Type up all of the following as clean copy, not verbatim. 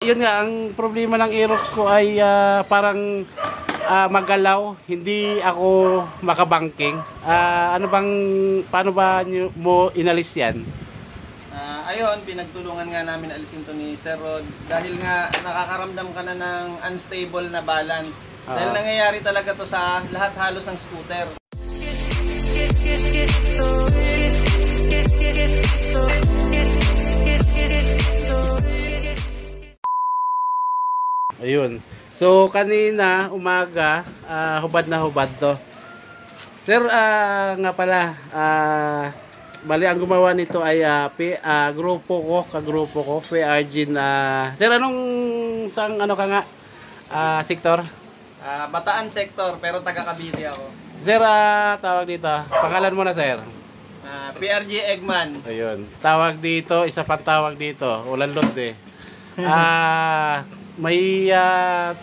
yun nga, ang problema ng Aerox ko ay parang magalaw, hindi ako makabangking. Paano ba mo inalis yan? Ayun, pinagtulungan nga namin alisin to ni Sir Rod dahil nga nakakaramdam ka na ng unstable na balance. Dahil nangyayari talaga to sa lahat halos ng scooter. Ayun. So kanina umaga, hubad na hubad to. Sir, nga pala, bali ang gumawa nito ay kagrupo ko, PRG na. Sir, sang ano ka nga sektor? Bataan sector, pero taga Cavite ako. Sir, tawag dito. Pangalan mo na, sir? PRG Eggman. Ayun. Tawag dito, isa pang tawag dito. Ulan lot eh. May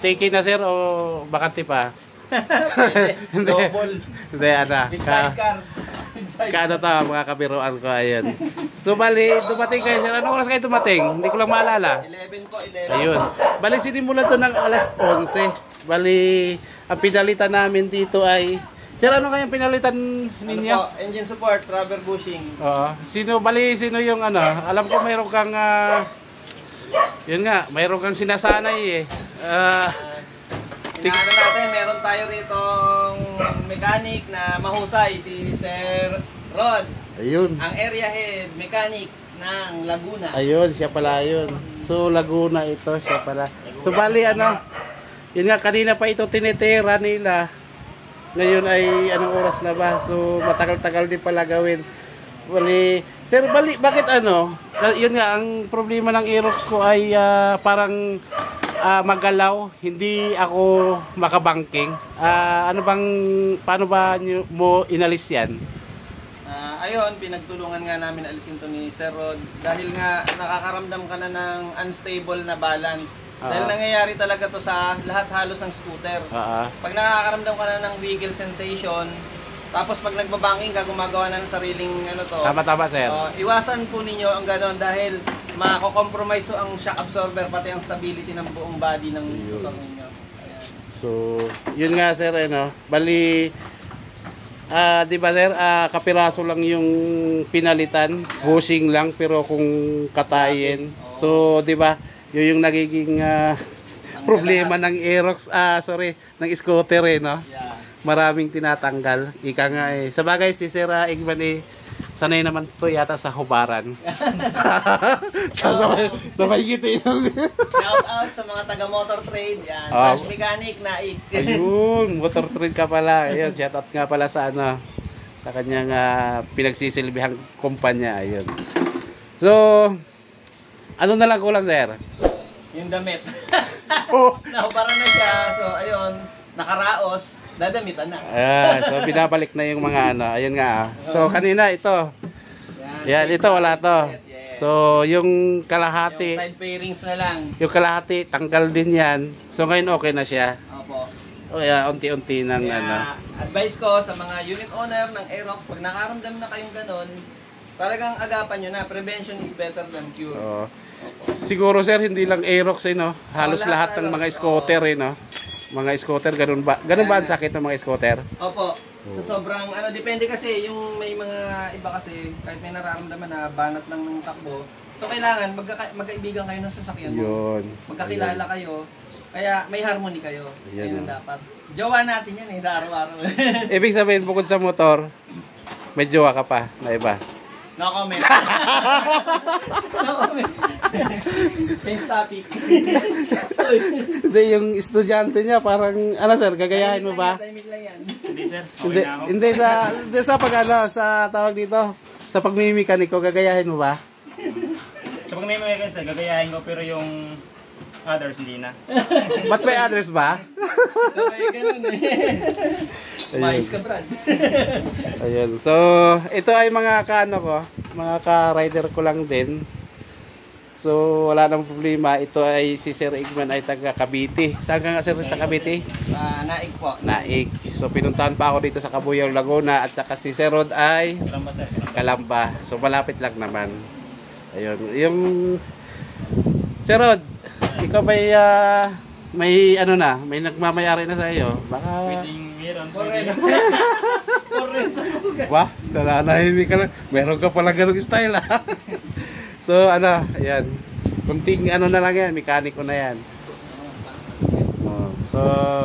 take na, sir, o bakante pa? Double. Hindi, Sidecar. Kaano to, mga kabiruan ko, ayun. So, bali, dumating kayo. Anong oras kayo dumating? Hindi ko lang maalala. 11 po, 11. Ayun. Bali, sinimulan to ng alas 11. Bali, ang pinalitan namin dito ay... Sir, ano kayang pinalitan ninyo? Ano po? Engine support, rubber bushing. Oo. Sino yung ano? Alam ko mayroon kang... yun nga, mayroon kang sinasanay eh. Inaano natin, meron tayo ritong mechanic na mahusay, si Sir Rod. Ayun. Ang area head mechanic ng Laguna. Ayun, siya pala yun. So, Laguna ito, siya pala. So, bali ano, yun nga, kanina pa ito tinitira nila. Ngayon ay anong oras na ba? So, matagal-tagal din pala gawin. Bali, sir, bakit ano? Yun nga, ang problema ng Aerox ko ay parang magalaw, hindi ako makabangking. Paano ba mo inalis yan? Ayun, pinagtulungan nga namin alisin to ni Sir Rod dahil nga nakakaramdam ka na ng unstable na balance. Dahil nangyayari talaga to sa lahat halos ng scooter. Pag nakakaramdam ka na ng wiggle sensation, tapos pag nagbabanking ka, gumagawa na ng sariling ano to. Tama, sir. Iwasan po ninyo ang gano'n dahil mako-compromise ang shock absorber pati ang stability ng buong body ng motor ninyo. Ayan. So, yun nga, sir, ano, bali, di ba, sir, kapiraso lang yung pinalitan, bushing lang, pero kung katayin. So, di ba, yun yung nagiging problema ng Aerox, ng scooter, eh, no? Yeah. Maraming tinatanggal. Ika nga eh. Sa bagay, si Sir Eggman sanay naman to yata sa hubaran. sabay gitin. Shout out sa mga taga motor trade. Yan. Flash mechanic na Ayun, motor trade ka pala. Ayun, shout out nga pala sa sa kanyang pinagsisilbihang kumpanya. Ayun. So, ano na lang kulang, sir? Yung damit. Nahubaran na siya. So, ayun. Nakaraos. Dadamitan na. So binabalik na yung mga ayun nga. So kanina ito. Yan, ito wala to. So yung kalahati, yung side fairings na lang. Yung kalahati tanggal din yan. So ngayon okay na siya. Opo. Unti-unti nang advice ko sa mga unit owner ng Aerox, pag nakaramdam na kayong ganon, talagang agapan nyo na. Prevention is better than cure. Siguro, sir, hindi lang Aerox no. Halos lahat ng mga scooter no. Mga scooter, ganun ba? Ganun ba ang sakit ng mga scooter? Opo. So sobrang depende kasi yung may mga iba kasi kahit may nararamdaman na banat lang ng takbo. So kailangan magkaibigan kayo ng sasakyan mo. Yun. Magkakilala kayo. Kaya may harmony kayo. Yun ang dapat. Jowa natin yan sa araw-araw. Ibig sabihin, bukod sa motor, may jowa ka pa na iba. No comment. No comment. Change topic. Hindi, yung estudyante niya parang, sir, gagayahin mo ba? Timing lang yan. Hindi, sir. Okay na ako. Hindi sa sa tawag dito, sa pagmimikaniko, gagayahin mo ba? Sa pagmimigay, sir, gagayahin ko, pero yung others hindi na. Ba't may others ba? So kaya ganun Mais ka, Brad. Ayun. So, ito ay mga mga ka-rider ko lang din. So, wala nang problema. Ito ay si Sir Eggman ay taga Cavite. Saan ka nga, sir, sa Cavite? Naig po. Naig. So, pinuntahan pa ako dito sa Cabuyao, Laguna. At saka si Sir Rod ay Kalamba, sir. Calamba. So, malapit lang naman. Ayun. Yung Sir Rod, ikaw may ano na, may nagmamayari na sa iyo. Baka Pwedeng meron. ba, nananahimik ka lang. Meron ka pala ganung style ah. So ano, ayan. Kunting ano na lang yan, mekaniko na yan. Oh, so,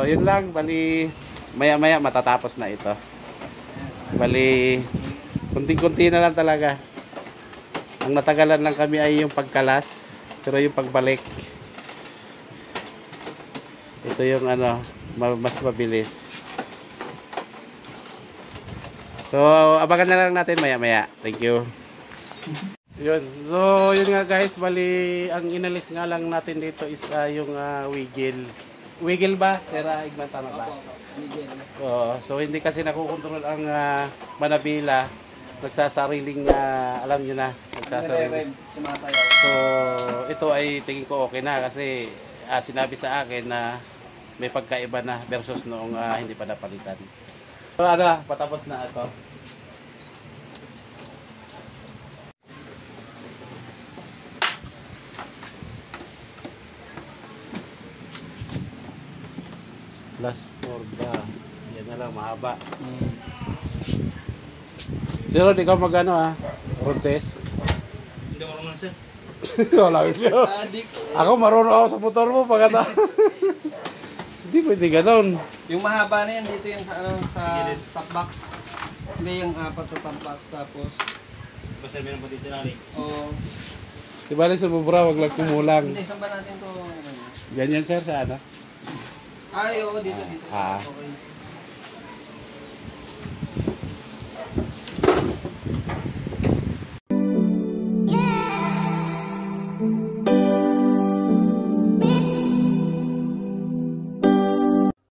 yun lang, bali maya-maya matatapos na ito. Bali kunting-kunti na lang talaga. Ang natagalan lang kami ay yung pagkalas, pero yung pagbalik ito yung ano, mas mabilis. So, abangan na lang natin maya-maya. Thank you. Yun. So, yun nga guys, bali ang inalis nga lang natin dito is yung wiggle. Wiggle ba? Sera Igman, tama ba? Oo. So, hindi kasi nakukontrol ang manabila. Nagsasariling, alam nyo na, nagsasariling. So, ito ay tingin ko okay na kasi sinabi sa akin na may pagkaiba na versus noong hindi pa napalitan. So, ano, patapos na ako. Last borda. Yan na lang, mahaba. Sir, di ka magano road test? Hindi mo naman sir. Wala yun. Ako marunong ako sa motor mo pagkata. Hindi pwede ganon. Yung mahaba na yan, dito yan sa ano, sa top box. Hindi yung apat sa top box, tapos Basta meron pati sila rin. oh, Di ba sa bubra, wag lang kumulang. hindi, saan ba natin to? Ganyan sir, sa ano? Ay, oo, dito. Ah. Okay.